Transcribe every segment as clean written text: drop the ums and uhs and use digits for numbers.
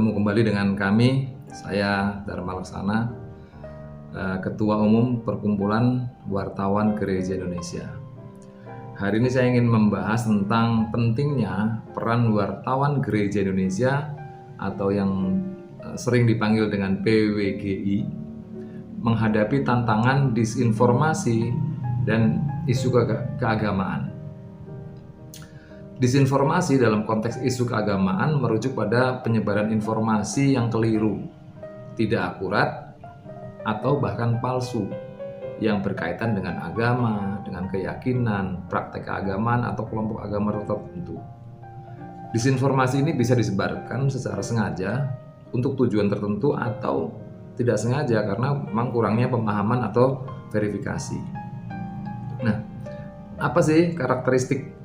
bertemu kembali dengan kami. Saya Dharma Laksana, Ketua Umum Perkumpulan Wartawan Gereja Indonesia. Hari ini saya ingin membahas tentang pentingnya peran wartawan Gereja Indonesia atau yang sering dipanggil dengan PWGI menghadapi tantangan disinformasi dan isu keagamaan. Disinformasi dalam konteks isu keagamaan merujuk pada penyebaran informasi yang keliru, tidak akurat, atau bahkan palsu yang berkaitan dengan agama, dengan keyakinan, praktek keagamaan, atau kelompok agama tertentu. Disinformasi ini bisa disebarkan secara sengaja untuk tujuan tertentu atau tidak sengaja karena memang kurangnya pemahaman atau verifikasi. Nah, apa sih karakteristik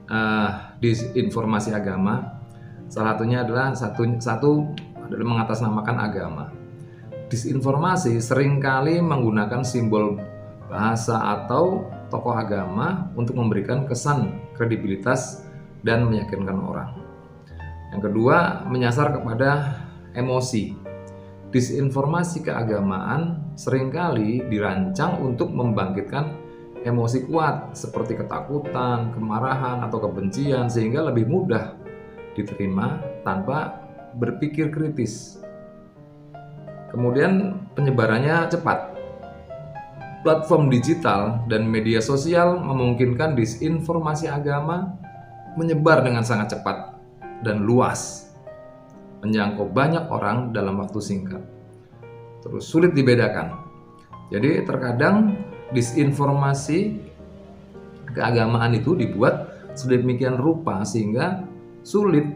disinformasi agama? Salah satunya adalah satu adalah mengatasnamakan agama. Disinformasi seringkali menggunakan simbol bahasa atau tokoh agama untuk memberikan kesan kredibilitas dan meyakinkan orang. Yang kedua, menyasar kepada emosi. Disinformasi keagamaan seringkali dirancang untuk membangkitkan emosi kuat seperti ketakutan, kemarahan, atau kebencian sehingga lebih mudah diterima tanpa berpikir kritis. Kemudian penyebarannya cepat. Platform digital dan media sosial memungkinkan disinformasi agama menyebar dengan sangat cepat dan luas, menjangkau banyak orang dalam waktu singkat. Terus sulit dibedakan. Jadi terkadang disinformasi keagamaan itu dibuat sedemikian rupa sehingga sulit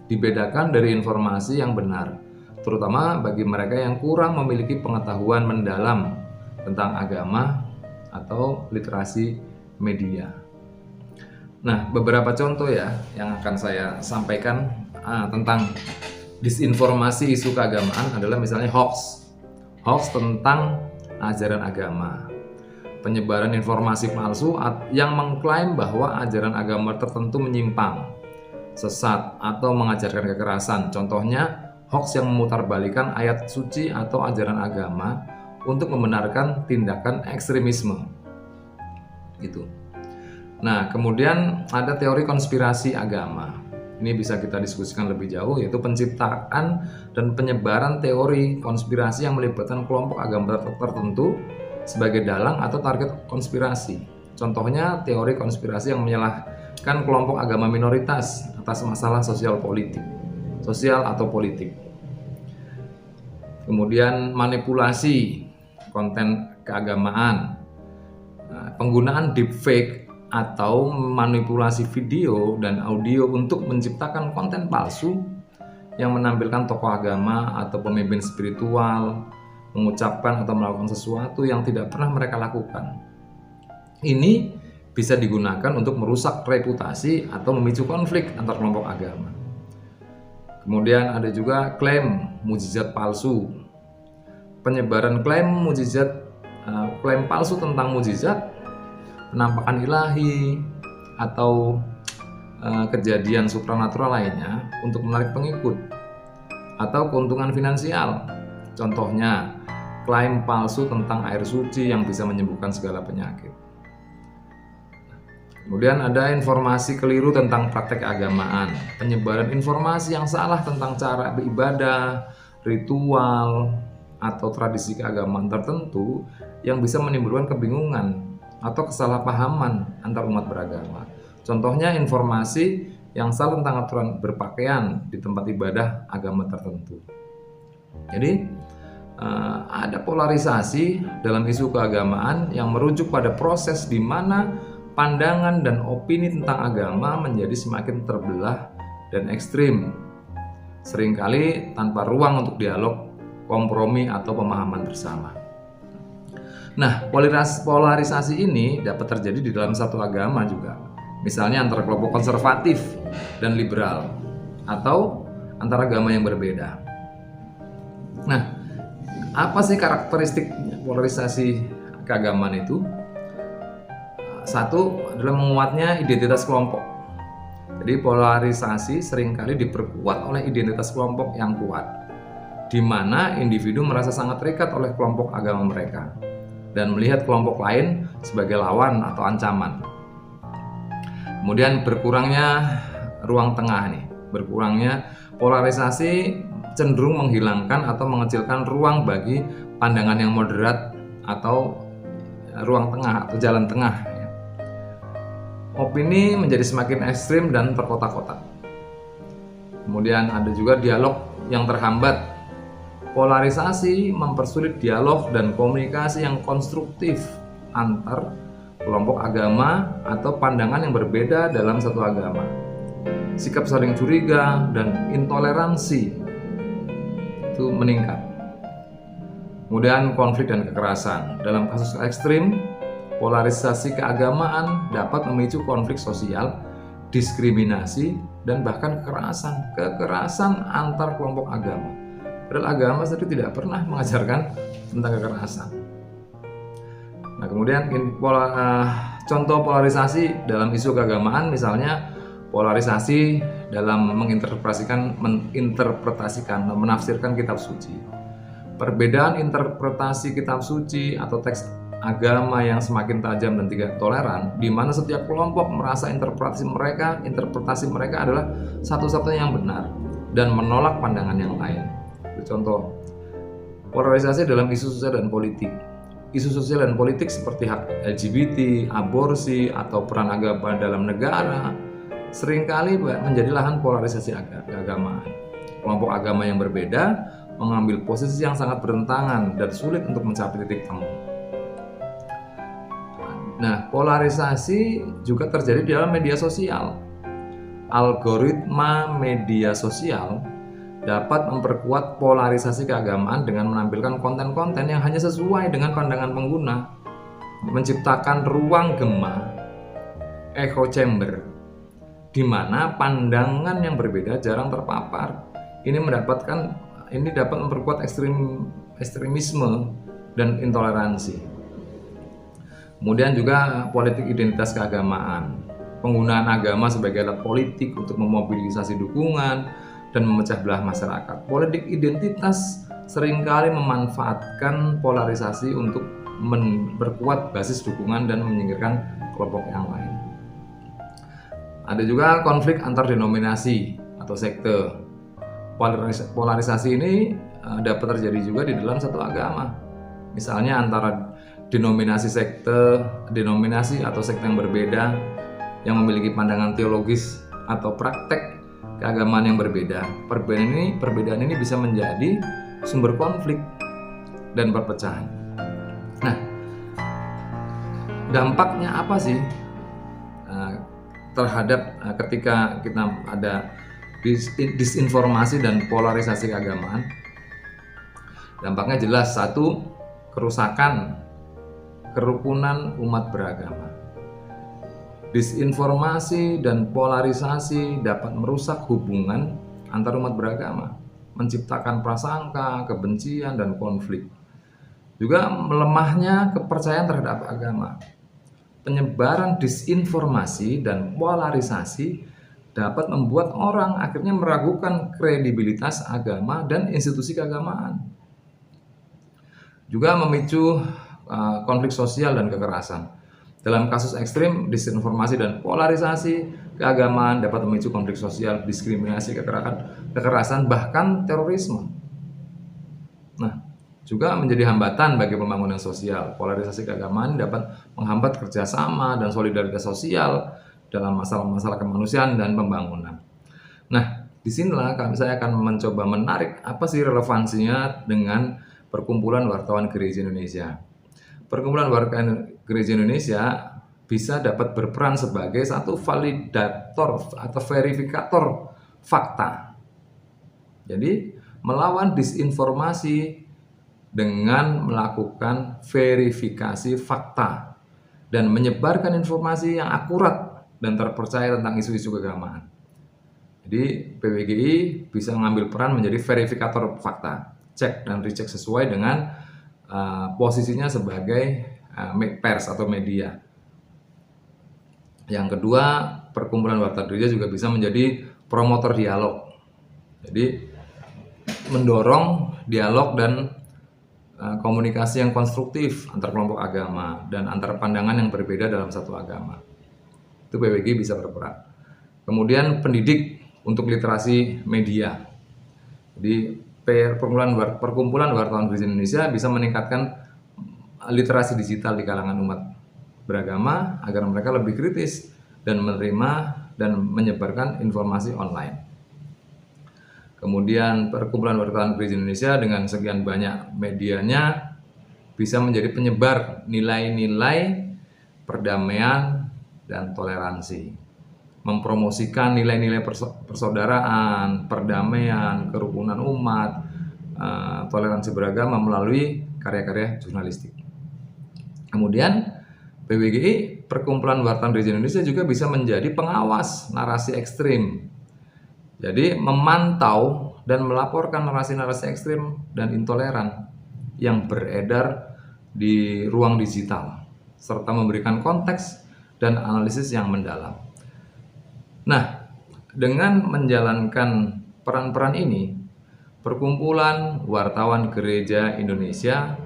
dibedakan dari informasi yang benar, terutama bagi mereka yang kurang memiliki pengetahuan mendalam tentang agama atau literasi media. Nah, beberapa contoh ya yang akan saya sampaikan tentang disinformasi isu keagamaan adalah misalnya hoax tentang ajaran agama. Penyebaran informasi palsu yang mengklaim bahwa ajaran agama tertentu menyimpang, sesat, atau mengajarkan kekerasan. Contohnya, hoax yang memutarbalikkan ayat suci atau ajaran agama untuk membenarkan tindakan ekstremisme. Gitu. Nah, kemudian ada teori konspirasi agama. Ini bisa kita diskusikan lebih jauh, yaitu penciptaan dan penyebaran teori konspirasi yang melibatkan kelompok agama tertentu sebagai dalang atau target konspirasi. Contohnya teori konspirasi yang menyalahkan kelompok agama minoritas atas masalah sosial atau politik. Kemudian manipulasi konten keagamaan, penggunaan deepfake atau manipulasi video dan audio untuk menciptakan konten palsu yang menampilkan tokoh agama atau pemimpin spiritual mengucapkan atau melakukan sesuatu yang tidak pernah mereka lakukan. Ini bisa digunakan untuk merusak reputasi atau memicu konflik antar kelompok agama. Kemudian ada juga klaim mukjizat palsu. Penyebaran klaim palsu tentang mukjizat, penampakan ilahi, atau kejadian supranatural lainnya untuk menarik pengikut atau keuntungan finansial. Contohnya, klaim palsu tentang air suci yang bisa menyembuhkan segala penyakit. Kemudian ada informasi keliru tentang praktek keagamaan, penyebaran informasi yang salah tentang cara beribadah, ritual, atau tradisi keagamaan tertentu yang bisa menimbulkan kebingungan atau kesalahpahaman antar umat beragama. Contohnya informasi yang salah tentang aturan berpakaian di tempat ibadah agama tertentu. Jadi ada polarisasi dalam isu keagamaan yang merujuk pada proses di mana pandangan dan opini tentang agama menjadi semakin terbelah dan ekstrim, seringkali tanpa ruang untuk dialog, kompromi, atau pemahaman bersama. Nah, polarisasi ini dapat terjadi di dalam satu agama juga, misalnya antara kelompok konservatif dan liberal, atau antara agama yang berbeda. Nah, apa sih karakteristik polarisasi keagamaan itu? Satu adalah menguatnya identitas kelompok. Jadi polarisasi seringkali diperkuat oleh identitas kelompok yang kuat. di mana individu merasa sangat terikat oleh kelompok agama mereka dan melihat kelompok lain sebagai lawan atau ancaman. Kemudian berkurangnya ruang tengah nih, berkurangnya polarisasi cenderung menghilangkan atau mengecilkan ruang bagi pandangan yang moderat atau ruang tengah atau jalan tengah. Opini menjadi semakin ekstrim dan terkotak-kotak. Kemudian ada juga dialog yang terhambat. Polarisasi mempersulit dialog dan komunikasi yang konstruktif antar kelompok agama atau pandangan yang berbeda dalam satu agama. Sikap saling curiga dan intoleransi itu meningkat. Kemudian konflik dan kekerasan. Dalam kasus ekstrim, polarisasi keagamaan dapat memicu konflik sosial, diskriminasi, dan bahkan kekerasan antar kelompok agama. Padahal agama sendiri tidak pernah mengajarkan tentang kekerasan. Nah, kemudian contoh polarisasi dalam isu keagamaan, misalnya polarisasi dalam menafsirkan kitab suci. Perbedaan interpretasi kitab suci atau teks agama yang semakin tajam dan tidak toleran, di mana setiap kelompok merasa interpretasi mereka adalah satu-satunya yang benar dan menolak pandangan yang lain. Contoh polarisasi dalam isu sosial dan politik. Isu sosial dan politik seperti hak LGBT, aborsi, atau peran agama dalam negara seringkali menjadi lahan polarisasi keagamaan. Kelompok agama yang berbeda mengambil posisi yang sangat bertentangan dan sulit untuk mencapai titik temu. Nah, polarisasi juga terjadi di dalam media sosial. Algoritma media sosial dapat memperkuat polarisasi keagamaan dengan menampilkan konten-konten yang hanya sesuai dengan pandangan pengguna, menciptakan ruang gema, echo chamber, di mana pandangan yang berbeda jarang terpapar. Ini dapat memperkuat ekstremisme dan intoleransi. Kemudian juga politik identitas keagamaan, penggunaan agama sebagai alat politik untuk memobilisasi dukungan dan memecah belah masyarakat. Politik identitas seringkali memanfaatkan polarisasi untuk memperkuat basis dukungan dan menyingkirkan kelompok yang lain. Ada juga konflik antar denominasi atau sekte. Polarisasi ini dapat terjadi juga di dalam satu agama. Misalnya antara denominasi atau sekte yang berbeda yang memiliki pandangan teologis atau praktek keagamaan yang berbeda. Perbedaan ini bisa menjadi sumber konflik dan perpecahan. Nah, dampaknya apa sih terhadap ketika kita ada disinformasi dan polarisasi keagamaan? Dampaknya jelas. Satu, kerusakan kerukunan umat beragama. Disinformasi dan polarisasi dapat merusak hubungan antar umat beragama, menciptakan prasangka, kebencian, dan konflik. Juga melemahnya kepercayaan terhadap agama. Penyebaran disinformasi dan polarisasi dapat membuat orang akhirnya meragukan kredibilitas agama dan institusi keagamaan. Juga memicu konflik sosial dan kekerasan. Dalam kasus ekstrim, disinformasi dan polarisasi keagamaan dapat memicu konflik sosial, diskriminasi, kekerasan, bahkan terorisme. Nah, juga menjadi hambatan bagi pembangunan sosial. Polarisasi keagamaan dapat menghambat kerjasama dan solidaritas sosial dalam masalah-masalah kemanusiaan dan pembangunan. Nah, disinilah saya akan mencoba menarik apa sih relevansinya dengan Perkumpulan Wartawan Gereja Indonesia. Perkumpulan Wartawan Gereja Indonesia bisa dapat berperan sebagai satu validator atau verifikator fakta. Jadi, melawan disinformasi dengan melakukan verifikasi fakta dan menyebarkan informasi yang akurat dan terpercaya tentang isu-isu keagamaan. Jadi, PWGI bisa mengambil peran menjadi verifikator fakta, cek dan recheck sesuai dengan posisinya sebagai pers atau media. Yang kedua, Perkumpulan Wartawan Gereja juga bisa menjadi promotor dialog. Jadi mendorong dialog dan komunikasi yang konstruktif antar kelompok agama dan antar pandangan yang berbeda dalam satu agama. Itu PWGI bisa berperan. Kemudian pendidik untuk literasi media. Jadi perkumpulan wartawan Gereja Indonesia bisa meningkatkan literasi digital di kalangan umat beragama agar mereka lebih kritis dan menerima dan menyebarkan informasi online. Kemudian perkumpulan wartawan Gereja Indonesia dengan sekian banyak medianya bisa menjadi penyebar nilai-nilai perdamaian dan toleransi, mempromosikan nilai-nilai persaudaraan, perdamaian, kerukunan umat, toleransi beragama melalui karya-karya jurnalistik. Kemudian PWGI, Perkumpulan Wartawan Gereja Indonesia, juga bisa menjadi pengawas narasi ekstrim. Jadi memantau dan melaporkan narasi-narasi ekstrim dan intoleran yang beredar di ruang digital, serta memberikan konteks dan analisis yang mendalam. Nah, dengan menjalankan peran-peran ini, Perkumpulan Wartawan Gereja Indonesia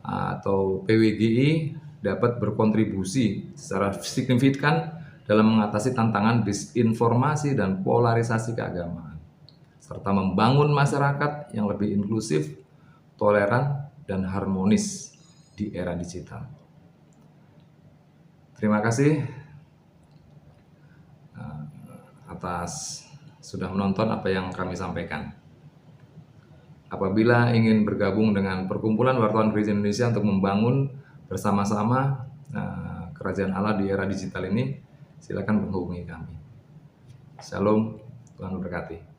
atau PWGI dapat berkontribusi secara signifikan dalam mengatasi tantangan disinformasi dan polarisasi keagamaan, serta membangun masyarakat yang lebih inklusif, toleran, dan harmonis di era digital. Terima kasih atas sudah menonton apa yang kami sampaikan. Apabila ingin bergabung dengan Perkumpulan Wartawan Gereja Indonesia untuk membangun bersama-sama Kerajaan Allah di era digital ini, silakan menghubungi kami. Shalom, Tuhan memberkati.